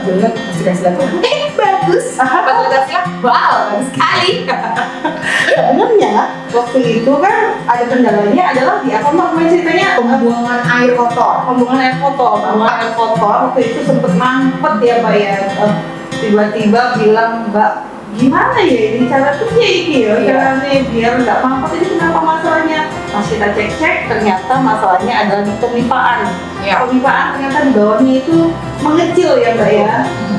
bener pasti kasih lihat, bagus. Pas lo kasih lihat, wow bagus sekali. Sebenarnya waktu itu kan ada kendalanya adalah di apa mbak kemarin ceritanya Pembuangan air kotor. pembuangan air kotor waktu itu sempet mampet ya mbak ya. Tiba-tiba bilang mbak gimana ya ini cara kerja ini ya caranya biar nggak mampet, ini kenapa masalahnya. Pas kita cek ternyata masalahnya adalah di pemipaan. Pemipaan ternyata di bawahnya itu mengecil ya mbak ya,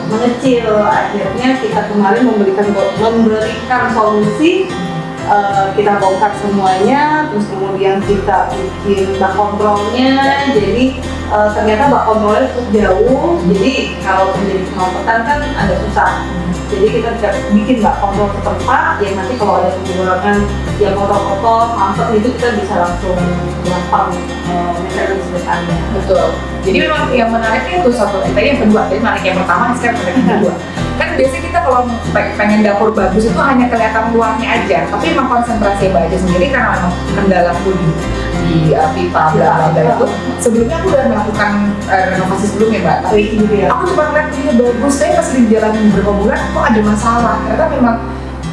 mengecil. Akhirnya kita kemarin memberikan solusi. Kita bongkar semuanya, terus kemudian kita bikin bak kontrolnya. Jadi ternyata bak kontrolnya cukup jauh, jadi kalau terjadi kemacetan kan agak susah. Jadi kita bisa bikin bak kontrol setempat yang nanti kalau ada pengurangan yang kotor-kotor, mampet itu kita bisa langsung gampang maintenance depannya. Betul. Jadi memang yang menariknya itu satu, tadi yang kedua, jadi menarik yang pertama, sekarang menarik yang kedua. Kan biasanya kita kalau pengen dapur bagus itu hanya kelihatan luarnya aja, tapi memang konsentrasi Mbak Aja sendiri karena memang kendalaku di pipa bla bla itu. Sebelumnya aku udah melakukan renovasi sebelumnya Mbak, tapi aku cuma ngeliat ini bagus, tapi pas di jalan beberapa bulan kok ada masalah. Ternyata memang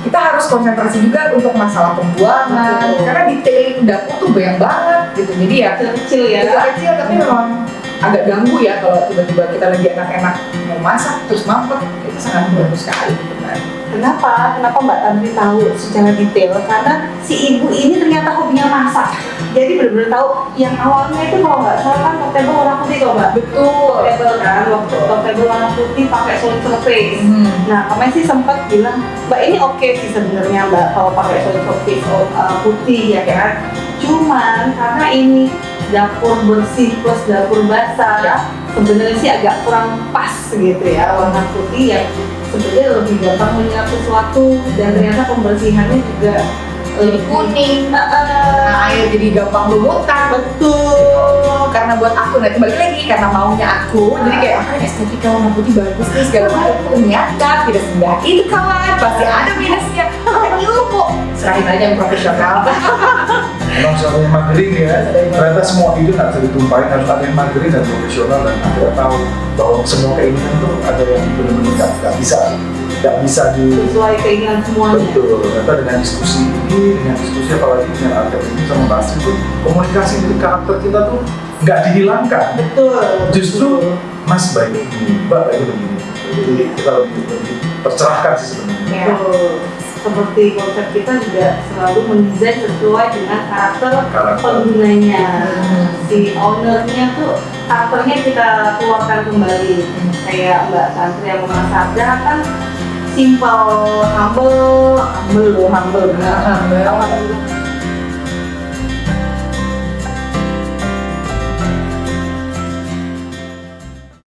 kita harus konsentrasi juga untuk masalah pembuangan, karena detailing dapur tuh banyak banget gitu. Jadi ya kecil ya, kecil tapi memang agak ganggu ya kalau tiba-tiba kita lagi enak-enak mau masak terus mampet, itu sangat mengganggu sekali gitu kan. Kenapa Mbak Tantri tahu secara detail? Karena si ibu ini ternyata hobinya masak. Jadi benar-benar tahu yang awalnya itu kalau nggak salah kan portable warna putih kok Mbak. Betul. Portable kan, waktu portable warna putih pakai solid surface. Nah kemarin sih sempat bilang Mbak ini oke sih sebenarnya Mbak kalau pakai solid surface putih ya kan. Cuman karena ini dapur bersih plus dapur basah, sebenarnya sih agak kurang pas gitu ya warna putih yang sebenarnya lebih gampang menyerap sesuatu dan ternyata pembersihannya juga jadi kuning, air jadi gampang lumutan. Betul. Karena buat aku nanti balik lagi karena maunya aku, jadi kayak estetika warna putih bagus nih segala macam. Ternyata tidak semudah itu kawan, pasti ada minusnya. Makanya ilmu serahin aja yang profesional. Memang soal yang magering ya, ternyata semua itu nggak bisa ditumpahin, harus ada yang magering dan profesional dan kita tahu bahwa semua keinginan itu ada yang benar-benar nggak bisa sesuai keinginan semuanya. Betul, ternyata dengan diskusi apalagi dengan arsitek ini sama Mbak Astrid itu komunikasi dari karakter kita tuh nggak dihilangkan. Betul. Justru Mas baik ini, Mbak baik begini. Jadi kita lebih tercerahkan sih sebenarnya. Betul. Seperti konsep kita juga selalu mendesain sesuai dengan karakter penggunanya. Si ownernya tuh karakternya kita keluarkan kembali. Kayak Mbak Tantri yang memasak kan simple, humble.